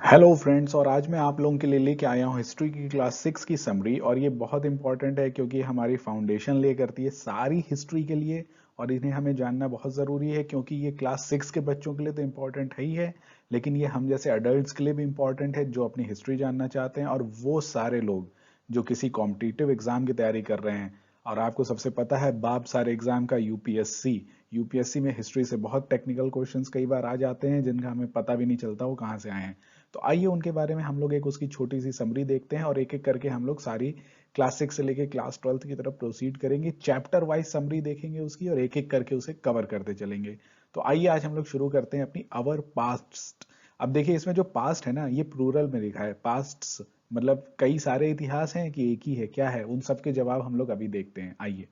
Hello friends. और आज मैं आप लोगों के लिए लेके आया हूँ हिस्ट्री की क्लास 6 की समरी। और ये बहुत इंपॉर्टेंट है क्योंकि हमारी फाउंडेशन ले करती है सारी हिस्ट्री के लिए। और इन्हें हमें जानना बहुत ज़रूरी है क्योंकि ये क्लास 6 के बच्चों के लिए तो इम्पोर्टेंट है ही है, लेकिन ये हम जैसे अडल्ट्स के लिए भी इम्पोर्टेंट है जो अपनी हिस्ट्री जानना चाहते हैं, और वो सारे लोग जो किसी कॉम्पिटिटिव एग्जाम की तैयारी कर रहे हैं। और आपको सबसे पता है बाप सारे एग्जाम का यूपीएससी। यूपीएससी में हिस्ट्री से बहुत टेक्निकल क्वेश्चंस कई बार आ जाते हैं जिनका हमें पता भी नहीं चलता वो कहाँ से आए हैं। तो आइए उनके बारे में हम लोग एक उसकी छोटी सी समरी देखते हैं और एक एक करके हम लोग सारी क्लास 6 से लेके क्लास 12 की तरफ प्रोसीड करेंगे। चैप्टर वाइज समरी देखेंगे उसकी और एक एक करके उसे कवर करते चलेंगे। तो आइए आज हम लोग शुरू करते हैं अपनी अवर पास्ट। अब देखिए इसमें जो पास्ट है ना ये प्लूरल में लिखा है। पास्ट मतलब कई सारे इतिहास हैं कि एक ही है, क्या है, उन सब के जवाब हम लोग अभी देखते हैं। आइए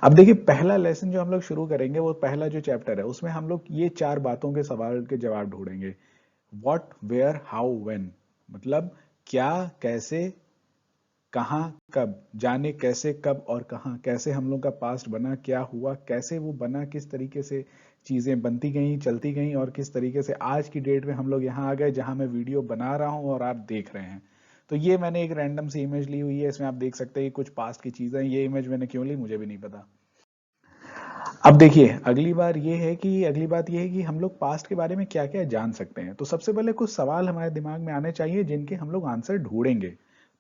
अब देखिए पहला लेसन जो हम लोग शुरू करेंगे, वो पहला जो चैप्टर है उसमें हम लोग ये चार बातों के सवाल के जवाब ढूंढेंगे। What, where, how, when. मतलब क्या, कैसे, कहाँ, कब। जाने कैसे, कब और कहाँ। कैसे हम लोग का पास्ट बना, क्या हुआ, कैसे वो बना, किस तरीके से चीजें बनती गई, चलती गई, और किस तरीके से आज की डेट में हम लोग यहाँ आ गए जहां मैं वीडियो बना रहा हूँ और आप देख रहे हैं। तो ये मैंने एक रैंडम सी इमेज ली हुई है, इसमें आप देख सकते हैं कि कुछ पास्ट की चीजें। ये इमेज मैंने क्यों ली मुझे भी नहीं पता। अब देखिए अगली बात ये है कि हम लोग पास्ट के बारे में क्या क्या जान सकते हैं। तो सबसे पहले कुछ सवाल हमारे दिमाग में आने चाहिए जिनके हम लोग आंसर ढूंढेंगे।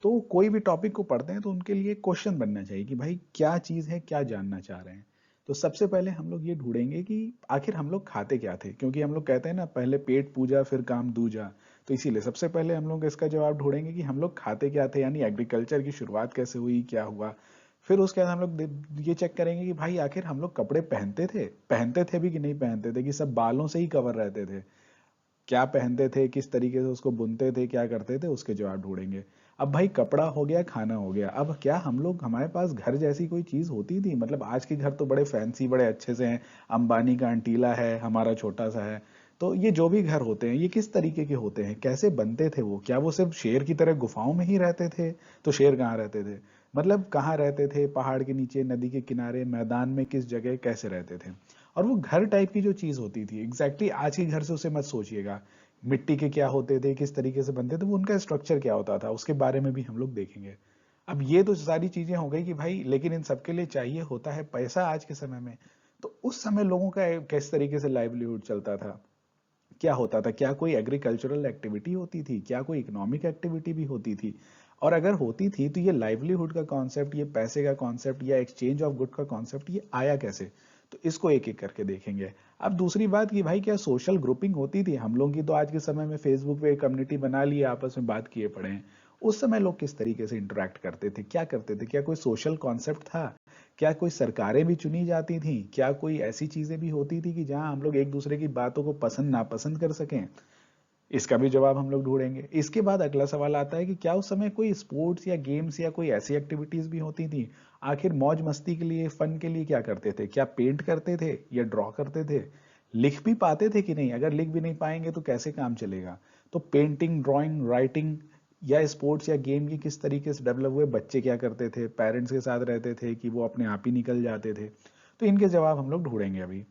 तो कोई भी टॉपिक को पढ़ते हैं तो उनके लिए क्वेश्चन बनना चाहिए कि भाई क्या चीज़ है, क्या जानना चाह रहे हैं। तो सबसे पहले हम लोग ये ढूंढेंगे कि आखिर हम लोग खाते क्या थे, क्योंकि हम लोग कहते हैं ना पहले पेट पूजा फिर काम दूजा। तो इसीलिए सबसे पहले हम लोग इसका जवाब ढूंढेंगे कि हम लोग खाते क्या थे, यानी एग्रीकल्चर की शुरुआत कैसे हुई, क्या हुआ। फिर उसके बाद हम लोग ये चेक करेंगे कि भाई आखिर हम लोग कपड़े पहनते थे भी कि नहीं पहनते थे, कि सब बालों से ही कवर रहते थे। क्या पहनते थे, किस तरीके से उसको बुनते थे, क्या करते थे, उसके जवाब ढूंढेंगे। अब भाई कपड़ा हो गया, खाना हो गया, अब क्या हम लोग, हमारे पास घर जैसी कोई चीज होती थी? मतलब आज के घर तो बड़े फैंसी, बड़े अच्छे से हैं। अंबानी का अंटीला है, हमारा छोटा सा है। तो ये जो भी घर होते हैं ये किस तरीके के होते हैं, कैसे बनते थे वो? क्या वो सिर्फ शेर की तरह गुफाओं में ही रहते थे? तो शेर कहाँ रहते थे? मतलब कहाँ रहते थे, पहाड़ के नीचे, नदी के किनारे, मैदान में, किस जगह, कैसे रहते थे? और वो घर टाइप की जो चीज होती थी, एग्जैक्टली आज के घर से उसे मत सोचिएगा। मिट्टी के क्या होते थे, किस तरीके से बनते थे, वो उनका स्ट्रक्चर क्या होता था, उसके बारे में भी हम लोग देखेंगे। अब ये तो सारी चीजें हो गई कि भाई, लेकिन इन सबके लिए चाहिए होता है पैसा आज के समय में। तो उस समय लोगों का किस तरीके से लाइवलीहुड चलता था, क्या होता था? क्या कोई एग्रीकल्चरल एक्टिविटी होती थी, क्या कोई इकोनॉमिक एक्टिविटी भी होती थी? और अगर होती थी तो ये लाइवलीहुड का कॉन्सेप्ट, ये पैसे का कॉन्सेप्ट या एक्सचेंज ऑफ गुड का कॉन्सेप्ट ये आया कैसे? तो इसको एक एक करके देखेंगे। अब दूसरी बात कि भाई क्या सोशल ग्रुपिंग होती थी हम लोगों की? तो आज के समय में फेसबुक पे एक कम्युनिटी बना ली, आपस में बात किए पड़े हैं। उस समय लोग किस तरीके से इंटरेक्ट करते थे, क्या करते थे? क्या कोई सोशल कॉन्सेप्ट था? क्या कोई सरकारें भी चुनी जाती थी? क्या कोई ऐसी चीजें भी होती थी कि जहां हम लोग एक दूसरे की बातों को पसंद नापसंद कर सकें? इसका भी जवाब हम लोग ढूंढेंगे। इसके बाद अगला सवाल आता है कि क्या उस समय कोई स्पोर्ट्स या गेम्स या कोई ऐसी एक्टिविटीज भी होती थी? आखिर मौज मस्ती के लिए, फन के लिए क्या करते थे? क्या पेंट करते थे या ड्रॉ करते थे? लिख भी पाते थे कि नहीं? अगर लिख भी नहीं पाएंगे तो कैसे काम चलेगा? तो पेंटिंग, ड्राइंग, राइटिंग या स्पोर्ट्स या गेम की किस तरीके से डेवलप हुए? बच्चे क्या करते थे? पेरेंट्स के साथ रहते थे कि वो अपने आप ही निकल जाते थे? तो इनके जवाब हम लोग ढूंढेंगे अभी।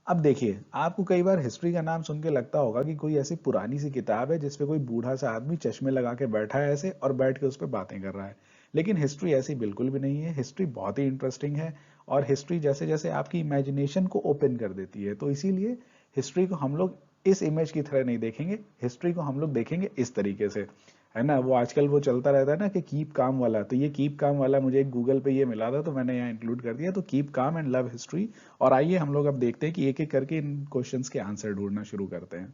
अब देखिए आपको कई बार हिस्ट्री का नाम सुन के लगता होगा कि कोई ऐसी पुरानी सी किताब है जिसपे कोई बूढ़ा सा आदमी चश्मे लगा के बैठा है ऐसे और बैठ के उस पर बातें कर रहा है। लेकिन हिस्ट्री ऐसी बिल्कुल भी नहीं है। हिस्ट्री बहुत ही इंटरेस्टिंग है। और हिस्ट्री जैसे जैसे आपकी इमेजिनेशन को ओपन कर देती है, तो इसीलिए हिस्ट्री को हम लोग इस इमेज की तरह नहीं देखेंगे। हिस्ट्री को हम लोग देखेंगे इस तरीके से, है ना। वो आजकल वो चलता रहता है ना कि कीप काम वाला, तो ये कीप काम वाला मुझे एक गूगल पे ये मिला था तो मैंने यहाँ इंक्लूड कर दिया। तो keep calm and love history. और आइए हम लोग अब देखते हैं कि एक एक करके इन क्वेश्चंस के आंसर ढूंढना शुरू करते हैं।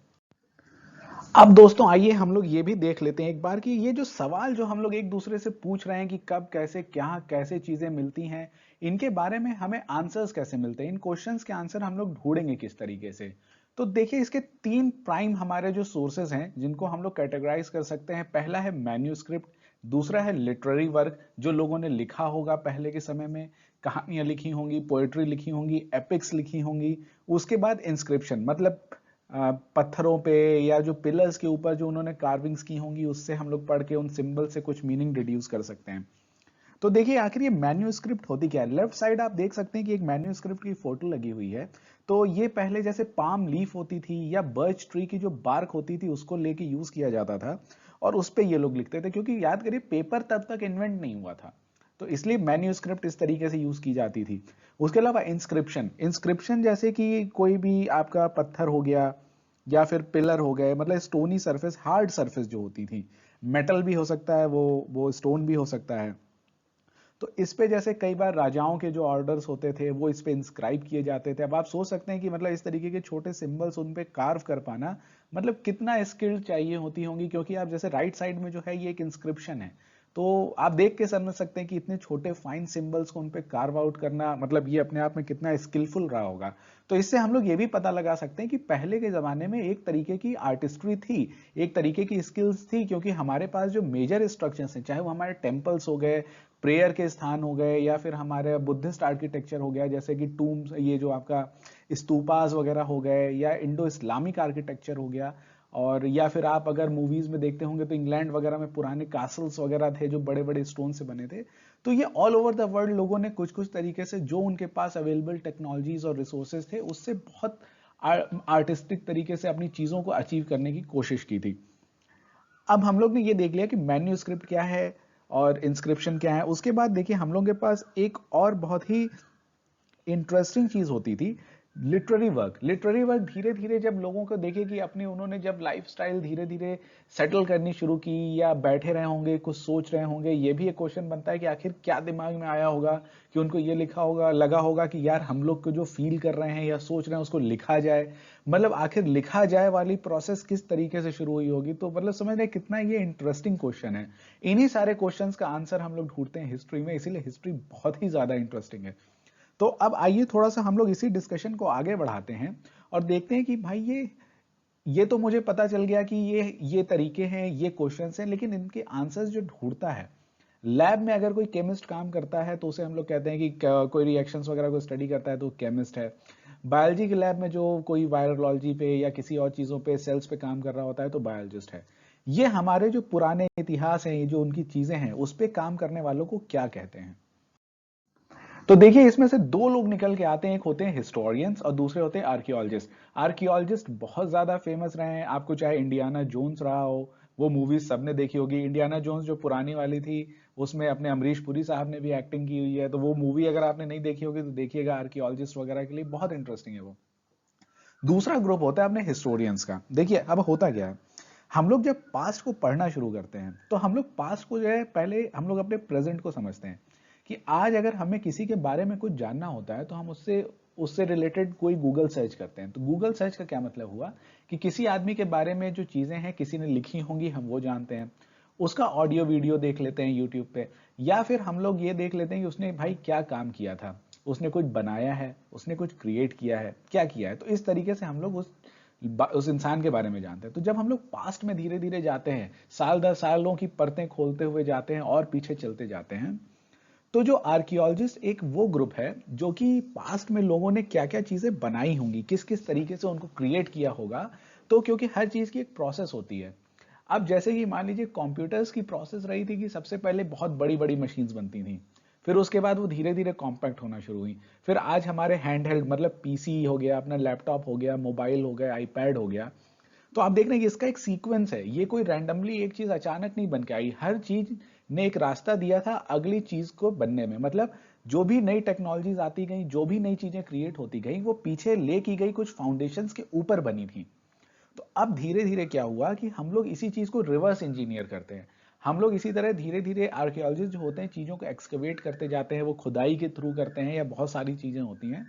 अब दोस्तों आइए हम लोग ये भी देख लेते हैं एक बार कि ये जो सवाल जो हम लोग एक दूसरे से पूछ रहे हैं कि कब, कैसे, क्या, कैसे चीजें मिलती हैं, इनके बारे में हमें आंसर्स कैसे मिलते हैं, इन क्वेश्चंस के आंसर हम लोग ढूंढेंगे किस तरीके से। तो देखिए इसके तीन प्राइम हमारे जो सोर्सेज हैं जिनको हम लोग कैटेगराइज कर सकते हैं। पहला है मैन्यूस्क्रिप्ट, दूसरा है लिटरेरी वर्क, जो लोगों ने लिखा होगा पहले के समय में, कहानियां लिखी होंगी, पोएट्री लिखी होंगी, एपिक्स लिखी होंगी। उसके बाद इंस्क्रिप्शन, मतलब पत्थरों पे या जो पिलर्स के ऊपर जो उन्होंने कार्विंग्स की होंगी, उससे हम लोग पढ़ के उन सिंबल से कुछ मीनिंग डिड्यूस कर सकते हैं। तो देखिए आखिर ये मैन्यूस्क्रिप्ट होती क्या है। लेफ्ट साइड आप देख सकते हैं कि एक मैन्यूस्क्रिप्ट की फोटो लगी हुई है। तो ये पहले जैसे पाम लीफ होती थी या बर्च ट्री की जो बार्क होती थी उसको लेके यूज किया जाता था और उस पे ये लोग लिखते थे, क्योंकि याद करिए पेपर तब तक इन्वेंट नहीं हुआ था, तो इसलिए मैन्यूस्क्रिप्ट इस तरीके से यूज की जाती थी। उसके अलावा इंस्क्रिप्शन, इंस्क्रिप्शन जैसे कि कोई भी आपका पत्थर हो गया या फिर पिलर हो गए, मतलब स्टोनी सरफेस, हार्ड सरफेस जो होती थी, मेटल भी हो सकता है, वो स्टोन भी हो सकता है। तो इस पे जैसे कई बार राजाओं के जो ऑर्डर्स होते थे वो इस पे इंस्क्राइब किए जाते थे। अब आप सोच सकते हैं कि मतलब इस तरीके के छोटे सिंबल्स उन पे कार्व कर पाना मतलब कितना स्किल चाहिए होती होंगी, क्योंकि आप जैसे राइट साइड में जो है ये एक इंस्क्रिप्शन है, तो आप देख के समझ सकते हैं कि इतने छोटे फाइन सिंबल्स को उन पे कार्व आउट करना मतलब ये अपने आप में कितना स्किलफुल रहा होगा। तो इससे हम लोग ये भी पता लगा सकते हैं कि पहले के जमाने में एक तरीके की आर्टिस्ट्री थी, एक तरीके की स्किल्स थी, क्योंकि हमारे पास जो मेजर स्ट्रक्चर्स हैं, चाहे वो हमारे टेम्पल्स हो गए, प्रेयर के स्थान हो गए, या फिर हमारे बुद्धिस्ट आर्किटेक्चर हो गया जैसे कि टूम्स, ये जो आपका स्तूपास वगैरह हो गए, या इंडो इस्लामिक आर्किटेक्चर हो गया, और या फिर आप अगर मूवीज में देखते होंगे तो इंग्लैंड वगैरह में पुराने कासल्स वगैरह थे जो बड़े बड़े स्टोन से बने थे। तो ये ऑल ओवर द वर्ल्ड लोगों ने कुछ कुछ तरीके से जो उनके पास अवेलेबल टेक्नोलॉजीज और रिसोर्सेज थे उससे बहुत आर्टिस्टिक तरीके से अपनी चीजों को अचीव करने की कोशिश की थी। अब हम लोग ने ये देख लिया कि मैन्यूस्क्रिप्ट क्या है और इंस्क्रिप्शन क्या है। उसके बाद देखिए हम लोग के पास एक और बहुत ही इंटरेस्टिंग चीज होती थी, लिटरेरी वर्क। लिटरेरी वर्क धीरे धीरे जब लोगों को देखे कि अपनी उन्होंने जब लाइफस्टाइल धीरे धीरे सेटल करनी शुरू की, या बैठे रहे होंगे कुछ सोच रहे होंगे, ये भी एक क्वेश्चन बनता है कि आखिर क्या दिमाग में आया होगा कि उनको ये लिखा होगा, लगा होगा कि यार हम लोग को जो फील कर रहे हैं या सोच रहे हैं उसको लिखा जाए, मतलब आखिर लिखा जाए वाली प्रोसेस किस तरीके से शुरू हुई होगी। तो मतलब समझ रहे कितना ये इंटरेस्टिंग क्वेश्चन है। इन्हीं सारे क्वेश्चंस का आंसर हम लोग ढूंढते हैं हिस्ट्री में, इसीलिए हिस्ट्री बहुत ही ज्यादा इंटरेस्टिंग है। तो अब आइए थोड़ा सा हम लोग इसी डिस्कशन को आगे बढ़ाते हैं और देखते हैं कि भाई ये तो मुझे पता चल गया कि ये तरीके हैं, ये क्वेश्चंस हैं, लेकिन इनके आंसर्स जो ढूंढता है लैब में, अगर कोई केमिस्ट काम करता है तो उसे हम लोग कहते हैं कि कोई रिएक्शंस वगैरह को स्टडी करता है तो केमिस्ट है। बायोलॉजी के लैब में जो कोई वायरोलॉजी पे या किसी और चीजों पे, सेल्स पे काम कर रहा होता है तो बायोलॉजिस्ट है। ये हमारे जो पुराने इतिहास हैं, ये जो उनकी चीजें हैं उस पे काम करने वालों को क्या कहते हैं। तो देखिए इसमें से दो लोग निकल के आते हैं, एक होते हैं हिस्टोरियंस और दूसरे होते हैं आर्कियोलॉजिस्ट। आर्कियोलॉजिस्ट बहुत ज्यादा फेमस रहे हैं, आपको चाहे इंडियाना जोन्स रहा हो, वो मूवीज सबने देखी होगी। इंडियाना जोन्स जो पुरानी वाली थी उसमें अपने अमरीश पुरी साहब ने भी एक्टिंग की हुई है, तो वो मूवी अगर आपने नहीं देखी होगी तो देखिएगा, आर्कियोलॉजिस्ट वगैरह के लिए बहुत इंटरेस्टिंग है वो। दूसरा ग्रुप होता है अपने हिस्टोरियंस का। देखिए अब होता क्या है, हम लोग जब पास्ट को पढ़ना शुरू करते हैं तो हम लोग पास्ट को जो है पहले हम लोग अपने प्रेजेंट को समझते हैं कि आज अगर हमें किसी के बारे में कुछ जानना होता है तो हम उससे उससे रिलेटेड कोई गूगल सर्च करते हैं। तो गूगल सर्च का क्या मतलब हुआ कि किसी आदमी के बारे में जो चीजें हैं किसी ने लिखी होंगी हम वो जानते हैं, उसका ऑडियो वीडियो देख लेते हैं यूट्यूब पे, या फिर हम लोग ये देख लेते हैं कि उसने भाई क्या काम किया था, उसने कुछ बनाया है, उसने कुछ क्रिएट किया है, क्या किया है। तो इस तरीके से हम लोग उस इंसान के बारे में जानते हैं। तो जब हम लोग पास्ट में धीरे धीरे जाते हैं, साल दर सालों की परतें खोलते हुए जाते हैं और पीछे चलते जाते हैं, तो जो आर्कियोलॉजिस्ट एक वो ग्रुप है जो कि पास्ट में लोगों ने क्या क्या चीजें बनाई होंगी, किस किस तरीके से उनको क्रिएट किया होगा। तो क्योंकि हर चीज की एक प्रोसेस होती है। अब जैसे कि मान लीजिए कंप्यूटर्स की प्रोसेस रही थी कि सबसे पहले बहुत बड़ी बड़ी मशीन्स बनती थी, फिर उसके बाद वो धीरे धीरे कॉम्पैक्ट होना शुरू हुई, फिर आज हमारे हैंड हेल्ड मतलब पीसी हो गया, अपना लैपटॉप हो गया, मोबाइल हो गया, आईपैड हो गया। तो आप देख रहे हैं कि इसका एक सीक्वेंस है, ये कोई रैंडमली एक चीज अचानक नहीं बन के आई, हर चीज ने एक रास्ता दिया था अगली चीज को बनने में। मतलब जो भी नई टेक्नोलॉजीज आती गई, जो भी नई चीजें क्रिएट होती गई, वो पीछे ले की गई कुछ फाउंडेशंस के ऊपर बनी थी। तो अब धीरे धीरे क्या हुआ कि हम लोग इसी चीज को रिवर्स इंजीनियर करते हैं। हम लोग इसी तरह धीरे धीरे आर्कियोलॉजिस्ट जो होते हैं चीजों को एक्सकवेट करते जाते हैं, वो खुदाई के थ्रू करते हैं या बहुत सारी चीजें होती हैं।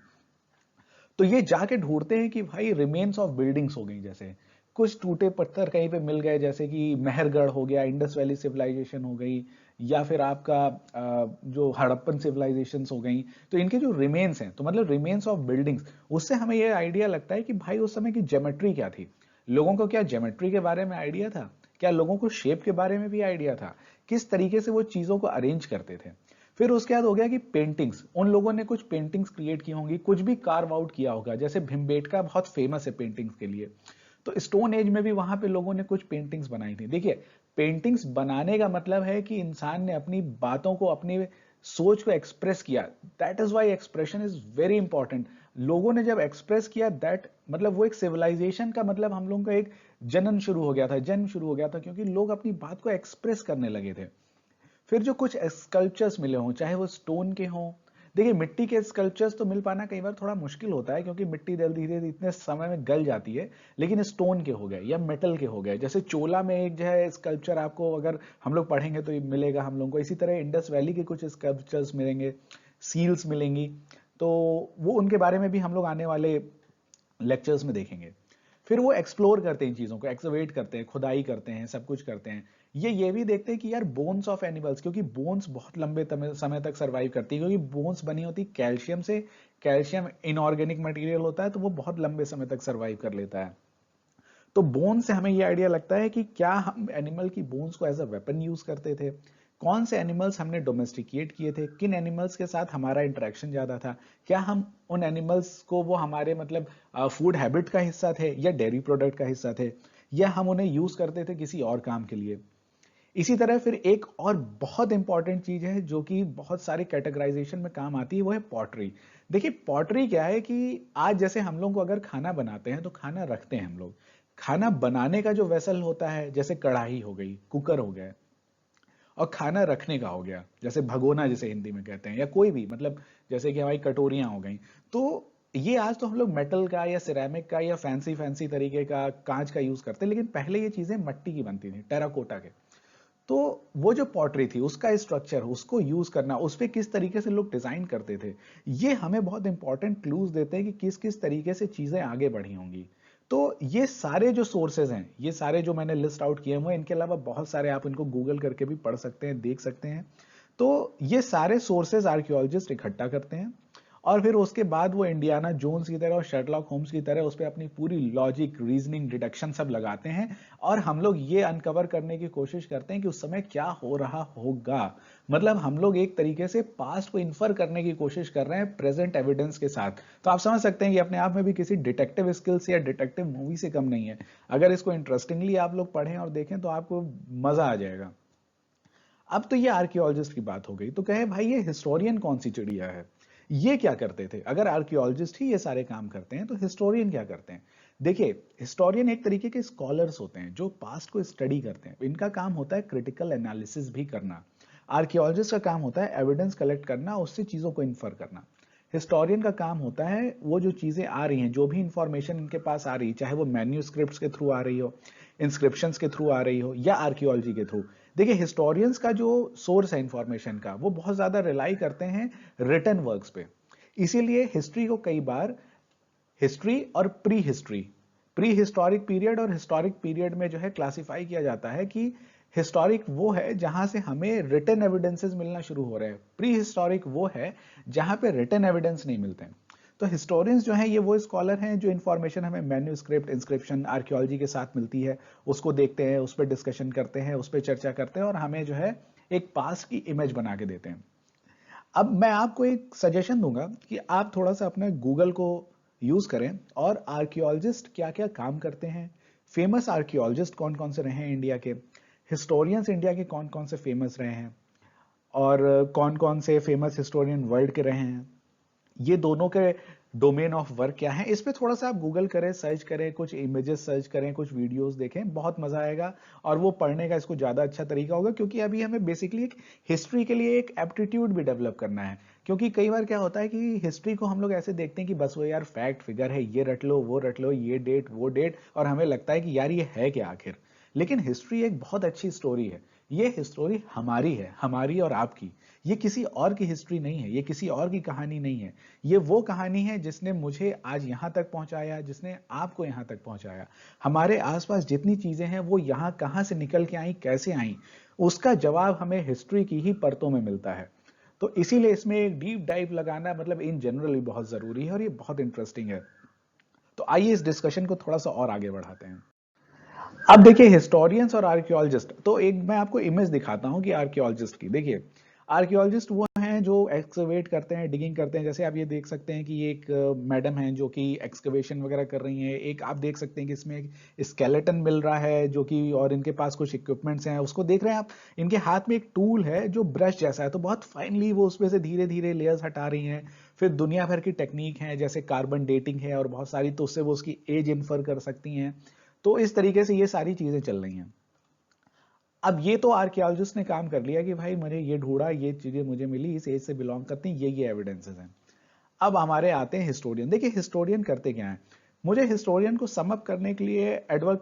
तो ये जाके ढूंढते हैं कि भाई रिमेन्स ऑफ बिल्डिंग्स हो गई, जैसे कुछ टूटे पत्थर कहीं पे मिल गए, जैसे कि मेहरगढ़ हो गया, इंडस वैली सिविलाइजेशन हो गई, या फिर आपका जो हड़प्पन सिविलाइजेशन हो गई। तो इनके जो रिमेन्स हैं, तो मतलब रिमेन्स ऑफ बिल्डिंग्स, उससे हमें ये आइडिया लगता है कि भाई उस समय की ज्योमेट्री क्या थी। लोगों को क्या ज्योमेट्री के बारे में आइडिया था, क्या लोगों को शेप के बारे में भी आइडिया था, किस तरीके से वो चीजों को अरेंज करते थे। फिर उसके बाद हो गया कि पेंटिंग्स, उन लोगों ने कुछ पेंटिंग्स क्रिएट की होंगी, कुछ भी कार्व आउट किया होगा, जैसे भिमबेटका बहुत फेमस है पेंटिंग्स के लिए। तो स्टोन एज में भी वहां पे लोगों ने कुछ पेंटिंग्स बनाई थी। देखिए पेंटिंग्स बनाने का मतलब है कि इंसान ने अपनी बातों को, अपने सोच को एक्सप्रेस किया, that is why expression is very important. लोगों ने जब एक्सप्रेस किया, दैट मतलब वो एक सिविलाइजेशन का मतलब हम लोगों का एक जन्म शुरू हो गया था, जन्म शुरू हो गया था, क्योंकि लोग अपनी बात को एक्सप्रेस करने लगे थे। फिर जो कुछ स्कल्पचर्स मिले हों, चाहे वो स्टोन के हों, देखिए मिट्टी के स्कल्पचर्स तो मिल पाना कई बार थोड़ा मुश्किल होता है, क्योंकि मिट्टी धीरे धीरे इतने समय में गल जाती है, लेकिन स्टोन के हो गए या मेटल के हो गए, जैसे चोला में एक जो है स्कल्पचर आपको अगर हम लोग पढ़ेंगे तो मिलेगा हम लोगों को, इसी तरह इंडस वैली के कुछ स्कल्पचर्स मिलेंगे, सील्स मिलेंगी, तो वो उनके बारे में भी हम लोग आने वाले लेक्चर्स में देखेंगे। फिर वो एक्सप्लोर करते हैं इन चीज़ों को, एक्सवेट करते हैं, खुदाई करते हैं, सब कुछ करते हैं। ये भी देखते हैं कि यार बोन्स ऑफ एनिमल्स, क्योंकि बोन्स बहुत लंबे समय तक सर्वाइव करती है, क्योंकि बोन्स बनी होती कैल्शियम से, कैल्शियम इनऑर्गेनिक मटेरियल होता है, तो वो बहुत लंबे समय तक सर्वाइव कर लेता है। तो बोन से हमें ये आइडिया लगता है कि क्या हम एनिमल की बोन्स को एज अ वेपन यूज करते थे, कौन से एनिमल्स हमने डोमेस्टिकेट किए थे, किन एनिमल्स के साथ हमारा इंटरेक्शन ज्यादा था, क्या हम उन एनिमल्स को वो हमारे मतलब फूड हैबिट का हिस्सा थे या डेयरी प्रोडक्ट का हिस्सा थे, या हम उन्हें यूज करते थे किसी और काम के लिए। इसी तरह फिर एक और बहुत इंपॉर्टेंट चीज है जो कि बहुत सारे कैटेगराइजेशन में काम आती है, वो है पॉटरी। देखिए पॉटरी क्या है कि आज जैसे हम लोग को अगर खाना बनाते हैं तो खाना रखते हैं हम लोग, खाना बनाने का जो वेसल होता है जैसे कढ़ाई हो गई, कुकर हो गया, और खाना रखने का हो गया जैसे भगोना जिसे हिंदी में कहते हैं, या कोई भी मतलब जैसे कि हमारी कटोरियां हो गई, तो ये आज तो हम लोग मेटल का या सिरेमिक का या फैंसी फैंसी तरीके का कांच का यूज करते हैं, लेकिन पहले ये चीजें मिट्टी की बनती थी, टेराकोटा के। तो वो जो पॉटरी थी उसका स्ट्रक्चर, उसको यूज करना, उस पर किस तरीके से लोग डिजाइन करते थे, ये हमें बहुत इंपॉर्टेंट क्लूज देते हैं कि किस किस तरीके से चीजें आगे बढ़ी होंगी। तो ये सारे जो सोर्सेज हैं, ये सारे जो मैंने लिस्ट आउट किए हुए, इनके अलावा बहुत सारे आप इनको गूगल करके भी पढ़ सकते हैं, देख सकते हैं। तो ये सारे सोर्सेज आर्कियोलॉजिस्ट इकट्ठा करते हैं, और फिर उसके बाद वो इंडियाना जोन्स की तरह और शर्लॉक होम्स की तरह उस पर अपनी पूरी लॉजिक, रीजनिंग, डिडक्शन सब लगाते हैं, और हम लोग ये अनकवर करने की कोशिश करते हैं कि उस समय क्या हो रहा होगा। मतलब हम लोग एक तरीके से पास्ट को इन्फर करने की कोशिश कर रहे हैं प्रेजेंट एविडेंस के साथ। तो आप समझ सकते हैं कि अपने आप में भी किसी डिटेक्टिव स्किल्स या डिटेक्टिव मूवी से कम नहीं है। अगर इसको इंटरेस्टिंगली आप लोग पढ़ें और देखें तो आपको मजा आ जाएगा। अब तो ये आर्कियोलॉजिस्ट की बात हो गई, तो कहे भाई ये हिस्टोरियन कौन सी चिड़िया है, ये क्या करते थे? अगर आर्कियोलॉजिस्ट ही ये सारे काम करते हैं तो हिस्टोरियन क्या करते हैं? देखिए हिस्टोरियन एक तरीके के स्कॉलर्स होते हैं जो पास्ट को स्टडी करते हैं, इनका काम होता है क्रिटिकल एनालिसिस भी करना। आर्कियोलॉजिस्ट का काम होता है एविडेंस कलेक्ट करना, उससे चीजों को इन्फर करना। हिस्टोरियन का काम होता है वो जो चीजें आ रही हैं, जो भी इंफॉर्मेशन इनके पास आ रही है, चाहे वो मैन्यूस्क्रिप्ट्स के थ्रू आ रही हो, इंस्क्रिप्शंस के थ्रू आ रही हो, या आर्कियोलॉजी के थ्रू। देखिए हिस्टोरियंस का जो सोर्स है इंफॉर्मेशन का, वो बहुत ज्यादा रिलाई करते हैं रिटन वर्क्स पे। इसीलिए हिस्ट्री को कई बार हिस्ट्री और प्री हिस्टोरिक पीरियड और हिस्टोरिक पीरियड में जो है क्लासिफाई किया जाता है कि हिस्टोरिक वो है जहां से हमें रिटन एविडेंसेस मिलना शुरू हो रहे हैं, प्री हिस्टोरिक वो है जहां पे रिटन एविडेंस नहीं मिलते हैं। तो हिस्टोरियंस जो हैं ये वो स्कॉलर हैं जो इन्फॉर्मेशन हमें मैन्यूस्क्रिप्ट, इंस्क्रिप्शन, आर्कियोलॉजी के साथ मिलती है, उसको देखते हैं, उस पर डिस्कशन करते हैं, उस पर चर्चा करते हैं, और हमें जो है एक पास्ट की इमेज बना के देते हैं। अब मैं आपको एक सजेशन दूंगा कि आप थोड़ा सा अपने गूगल को यूज करें और आर्कियोलॉजिस्ट क्या क्या काम करते हैं, फेमस आर्कियोलॉजिस्ट कौन कौन से रहे हैं इंडिया के, हिस्टोरियंस इंडिया के कौन कौन से फेमस रहे हैं, और कौन कौन से फेमस हिस्टोरियन वर्ल्ड के रहे हैं, ये दोनों के डोमेन ऑफ वर्क क्या है, इस पे थोड़ा सा आप गूगल करें, सर्च करें, कुछ इमेजेस सर्च करें, कुछ वीडियोस देखें, बहुत मजा आएगा। और वो पढ़ने का इसको ज्यादा अच्छा तरीका होगा, क्योंकि अभी हमें बेसिकली एक हिस्ट्री के लिए एक एप्टीट्यूड भी डेवलप करना है। क्योंकि कई बार क्या होता है कि हिस्ट्री को हम लोग ऐसे देखते हैं कि बस वो यार फैक्ट फिगर है, ये रट लो, वो रट लो, ये डेट वो डेट, और हमें लगता है कि यार ये है क्या आखिर। लेकिन हिस्ट्री एक बहुत अच्छी स्टोरी है। ये हिस्टोरी हमारी है, हमारी और आपकी। ये किसी और की हिस्ट्री नहीं है, ये किसी और की कहानी नहीं है। ये वो कहानी है जिसने मुझे आज यहां तक पहुंचाया, जिसने आपको यहां तक पहुंचाया। हमारे आसपास जितनी चीजें हैं वो यहां कहां से निकल के आई, कैसे आई, उसका जवाब हमें हिस्ट्री की ही परतों में मिलता है। तो इसीलिए इसमें एक डीप डाइव लगाना मतलब इन जनरल भी बहुत जरूरी है, और ये बहुत इंटरेस्टिंग है। तो आइए इस डिस्कशन को थोड़ा सा और आगे बढ़ाते हैं। अब देखिए हिस्टोरियंस और आर्कियोलॉजिस्ट, तो एक मैं आपको इमेज दिखाता हूं कि आर्कियोलॉजिस्ट की। देखिए आर्कियोलॉजिस्ट वो हैं हैं जो एक्सकवेट करते हैं, डिगिंग करते हैं। जैसे आप ये देख सकते हैं कि ये एक मैडम हैं जो कि एक्सकवेशन वगैरह कर रही हैं। एक आप देख सकते हैं कि इसमें एक स्केलेटन मिल रहा है जो कि, और इनके पास कुछ इक्विपमेंट्स हैं, उसको देख रहे हैं आप। इनके हाथ में एक टूल है जो ब्रश जैसा है, तो बहुत फाइनली वो उसमें से धीरे धीरे लेयर्स हटा रही हैं। फिर दुनिया भर की टेक्निक है, जैसे कार्बन डेटिंग है और बहुत सारी, तो उससे वो उसकी एज इन्फर कर सकती हैं। तो इस तरीके से ये सारी चीजें चल रही हैं। अब ये तो आर्कियोलॉजिस्ट ने काम कर लिया कि भाई मैंने ये ढूंढा, ये चीजें मुझे मिली, इस एज से बिलोंग करती हैं, ये एविडेंसेस हैं। अब हमारे आते हैं हिस्टोरियन। देखिए हिस्टोरियन करते क्या है। मुझे हिस्टोरियन को सम अप करने के लिए एडवर्ड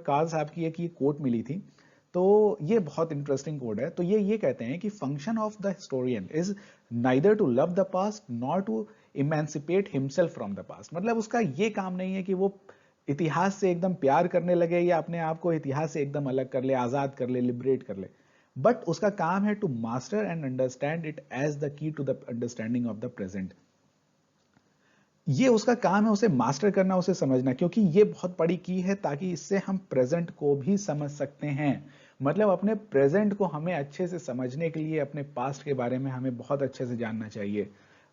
कार्ल साहब की एक ये कोट मिली थी। तो ये बहुत इंटरेस्टिंग कोट है। तो ये कहते हैं कि function of the historian is neither to love the past nor to emancipate himself from the past. मतलब उसका ये काम नहीं है कि वो इतिहास से एकदम प्यार करने लगे या अपने आप को इतिहास से एकदम अलग कर ले, आजाद कर ले, लिबरेट कर ले। बट उसका काम है to master and understand it as the key to the understanding of the present. ये उसका काम है, उसे मास्टर करना, उसे समझना, क्योंकि ये बहुत बड़ी की है, ताकि इससे हम प्रेजेंट को भी समझ सकते हैं। मतलब अपने प्रेजेंट को हमें अच्छे से समझने के लिए अपने पास्ट के बारे में हमें बहुत अच्छे से जानना चाहिए।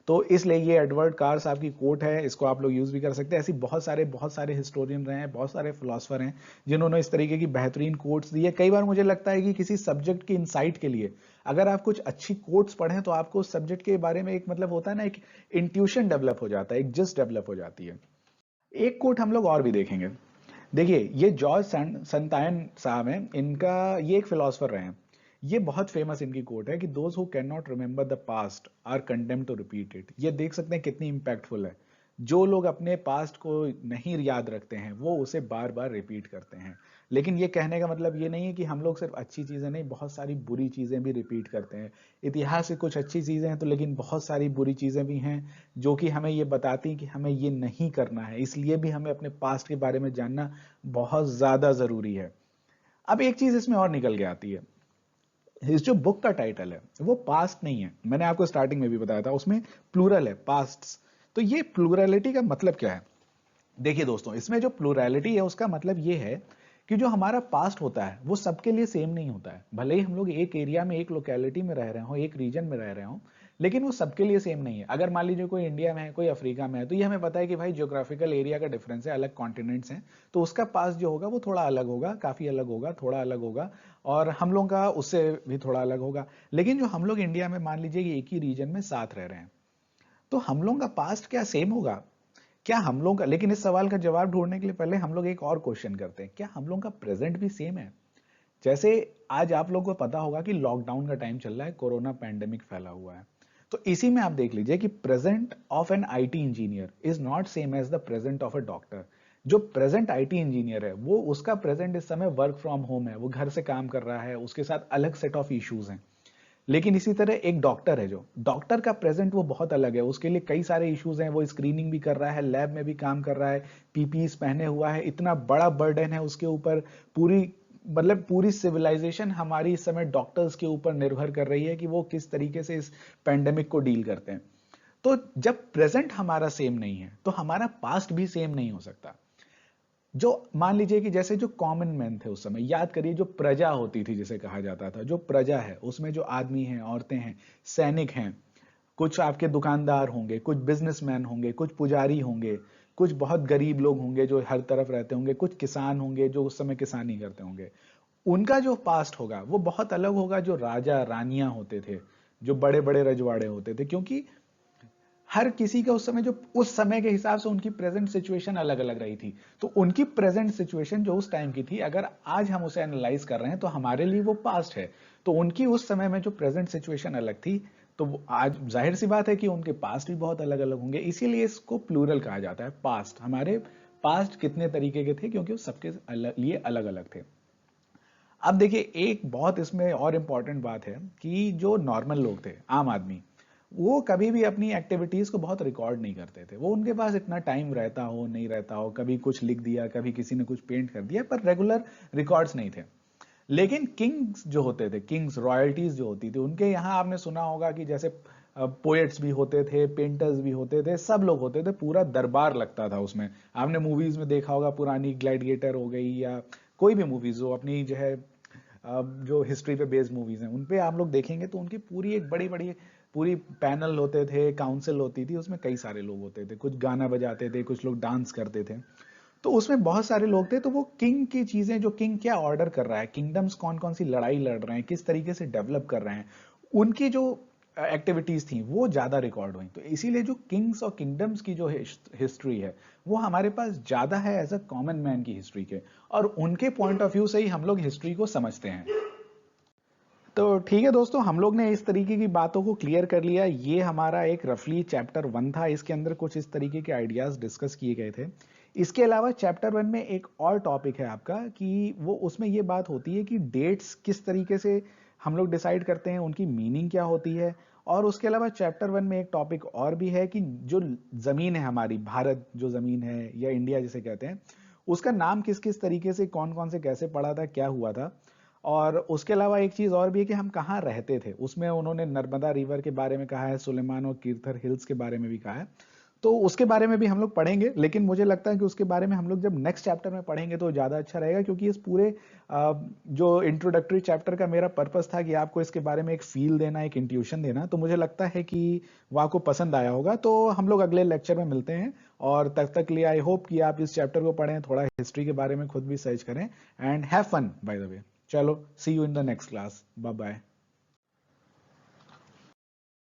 तो इसलिए ये एडवर्ड कार्ल साहब की कोट है, इसको आप लोग यूज भी कर सकते हैं। ऐसी बहुत सारे हिस्टोरियन रहे हैं, बहुत सारे फिलोसफर हैं जिन्होंने इस तरीके की बेहतरीन कोट्स दी है। कई बार मुझे लगता है कि किसी सब्जेक्ट के इंसाइट के लिए अगर आप कुछ अच्छी कोट्स पढ़ें तो आपको उस सब्जेक्ट के बारे में एक, मतलब होता है ना, एक इंट्यूशन डेवलप हो जाता है, एक जस्ट डेवलप हो जाती है। एक कोट हम लोग और भी देखेंगे। देखिए ये जॉर्ज संतायन साहब हैं, इनका ये एक फिलोसफर रहे हैं। ये बहुत फेमस इनकी कोट है कि those who can not remember the past are condemned to repeat it. ये देख सकते हैं कितनी इंपैक्टफुल है। जो लोग अपने पास्ट को नहीं याद रखते हैं वो उसे बार बार रिपीट करते हैं। लेकिन ये कहने का मतलब ये नहीं है कि हम लोग सिर्फ अच्छी चीजें नहीं, बहुत सारी बुरी चीजें भी रिपीट करते हैं। इतिहास से कुछ अच्छी चीजें हैं तो, लेकिन बहुत सारी बुरी चीजें भी हैं जो कि हमें ये बताती हैं कि हमें ये नहीं करना है। इसलिए भी हमें अपने पास्ट के बारे में जानना बहुत ज्यादा जरूरी है। अब एक चीज इसमें और निकल के आती है। इस जो बुक का टाइटल है वो पास्ट नहीं है, मैंने आपको स्टार्टिंग में भी बताया था, उसमें प्लूरल है, पास्ट्स। तो ये प्लूरलिटी का मतलब क्या है? देखिए दोस्तों, इसमें जो प्लूरलिटी है उसका मतलब ये है कि जो हमारा पास्ट होता है वो सबके लिए सेम नहीं होता है। भले ही हम लोग एक एरिया में, एक लोकेलिटी में रह रहे हो, एक रीजन में रह रहे हो, लेकिन वो सबके लिए सेम नहीं है। अगर मान लीजिए कोई इंडिया में है, कोई अफ्रीका में है, तो ये हमें पता है कि भाई ज्योग्राफिकल एरिया का डिफरेंस है, अलग कॉन्टिनेंट्स हैं, तो उसका पास्ट जो होगा वो थोड़ा अलग होगा, काफी अलग होगा, थोड़ा अलग होगा, और हम लोग का उससे भी थोड़ा अलग होगा। लेकिन जो हम लोग इंडिया में मान लीजिए कि एक ही रीजन में साथ रह रहे हैं, तो हम लोग का पास्ट क्या सेम होगा? क्या हम लोग का, लेकिन इस सवाल का जवाब ढूंढने के लिए पहले हम लोग एक और क्वेश्चन करते हैं, क्या हम लोग का प्रेजेंट भी सेम है? जैसे आज आप लोगों को पता होगा कि लॉकडाउन का टाइम चल रहा है, कोरोना पैंडेमिक फैला हुआ है। तो इसी में आप देख लीजिए कि present of an IT engineer is not same as the present of a doctor. जो प्रेजेंट आईटी इंजीनियर है वो, उसका प्रेजेंट इस समय वर्क फ्रॉम होम है, वो घर से काम कर रहा है, उसके साथ अलग सेट ऑफ इश्यूज हैं। लेकिन इसी तरह एक डॉक्टर है, जो डॉक्टर का प्रेजेंट वो बहुत अलग है, उसके लिए कई सारे इश्यूज हैं, वो स्क्रीनिंग भी कर रहा है, लैब में भी काम कर रहा है, पीपीईस पहने हुआ है, इतना बड़ा बर्डन है उसके ऊपर। पूरी, मतलब पूरी सिविलाइजेशन हमारी इस समय डॉक्टर्स के ऊपर निर्भर कर रही है कि वो किस तरीके से इस पैंडेमिक को डील करते हैं। तो जब प्रेजेंट हमारा सेम नहीं है तो हमारा पास्ट भी सेम नहीं हो सकता। जो मान लीजिए कि जैसे जो कॉमन मैन थे उस समय, याद करिए जो प्रजा होती थी जिसे कहा जाता था, जो प्रजा है उसमें जो आदमी हैं, औरतें हैं, सैनिक हैं, कुछ आपके दुकानदार होंगे, कुछ बिजनेसमैन होंगे, कुछ पुजारी होंगे, कुछ बहुत गरीब लोग होंगे जो हर तरफ रहते होंगे, कुछ किसान होंगे जो उस समय किसानी करते होंगे। उनका जो पास्ट होगा वो बहुत अलग होगा जो राजा रानियां होते थे, जो बड़े बड़े रजवाड़े होते थे, क्योंकि हर किसी का उस समय, जो उस समय के हिसाब से उनकी प्रेजेंट सिचुएशन अलग अलग रही थी। तो उनकी प्रेजेंट सिचुएशन जो उस टाइम की थी, अगर आज हम उसे एनालाइज कर रहे हैं तो हमारे लिए वो पास्ट है। तो उनकी उस समय में जो प्रेजेंट सिचुएशन अलग थी, तो आज जाहिर सी बात है कि उनके पास्ट भी बहुत अलग अलग होंगे। इसीलिए इसको प्लूरल कहा जाता है, पास्ट। हमारे पास्ट कितने तरीके के थे, क्योंकि वो सबके लिए अलग अलग थे। अब देखिए एक बहुत इसमें और इम्पॉर्टेंट बात है कि जो नॉर्मल लोग थे, आम आदमी, वो कभी भी अपनी एक्टिविटीज को बहुत रिकॉर्ड नहीं करते थे। वो, उनके पास इतना टाइम रहता हो नहीं रहता हो, कभी कुछ लिख दिया, कभी किसी ने कुछ पेंट कर दिया, पर रेगुलर रिकॉर्ड्स नहीं थे। लेकिन किंग्स जो होते थे, किंग्स रॉयल्टीज जो होती थी, उनके यहाँ आपने सुना होगा कि जैसे पोएट्स भी होते थे, पेंटर्स भी होते थे, सब लोग होते थे, पूरा दरबार लगता था उसमें। आपने मूवीज में देखा होगा, पुरानी ग्लैडिएटर हो गई या कोई भी मूवीज जो अपनी जो है जो हिस्ट्री पे बेस्ड मूवीज हैं, उन पे आप लोग देखेंगे तो उनकी पूरी एक बड़ी बड़ी पूरी पैनल होते थे, काउंसिल होती थी, उसमें कई सारे लोग होते थे, कुछ गाना बजाते थे, कुछ लोग डांस करते थे। तो उसमें बहुत सारे लोग थे, तो वो किंग की चीजें, जो किंग क्या ऑर्डर कर रहा है, किंगडम्स कौन कौन सी लड़ाई लड़ रहे हैं, किस तरीके से डेवलप कर रहे हैं, उनकी जो एक्टिविटीज थी वो ज्यादा रिकॉर्ड हुई। तो इसीलिए जो किंग्स और किंगडम्स की जो हिस्ट्री है वो हमारे पास ज्यादा है एज अ कॉमन मैन की हिस्ट्री के, और उनके पॉइंट ऑफ व्यू से ही हम लोग हिस्ट्री को समझते हैं। तो ठीक है दोस्तों, हम लोग ने इस तरीके की बातों को क्लियर कर लिया। ये हमारा एक रफली चैप्टर 1 था, इसके अंदर कुछ इस तरीके के आइडियाज डिस्कस किए गए थे। इसके अलावा चैप्टर 1 में एक और टॉपिक है आपका, कि वो उसमें ये बात होती है कि डेट्स किस तरीके से हम लोग डिसाइड करते हैं, उनकी मीनिंग क्या होती है। और उसके अलावा चैप्टर 1 में एक टॉपिक और भी है कि जो जमीन है हमारी, भारत जो जमीन है या इंडिया जिसे कहते हैं, उसका नाम किस किस तरीके से, कौन कौन से कैसे पड़ा था, क्या हुआ था। और उसके अलावा एक चीज और भी है कि हम कहाँ रहते थे, उसमें उन्होंने नर्मदा रिवर के बारे में कहा है, सुलेमान और कीर्थर हिल्स के बारे में भी कहा है। तो उसके बारे में भी हम लोग पढ़ेंगे, लेकिन मुझे लगता है कि उसके बारे में हम लोग जब नेक्स्ट चैप्टर में पढ़ेंगे तो ज़्यादा अच्छा रहेगा, क्योंकि इस पूरे जो इंट्रोडक्टरी चैप्टर का मेरा पर्पस था कि आपको इसके बारे में एक फील देना, एक इंट्यूशन देना, तो मुझे लगता है कि वो आपको पसंद आया होगा। तो हम लोग अगले लेक्चर में मिलते हैं, और तब तक के लिए आई होप कि आप इस चैप्टर को पढ़ें, थोड़ा हिस्ट्री के बारे में खुद भी सर्च करें, and have fun by the way. चलो, see you in the next class, bye bye.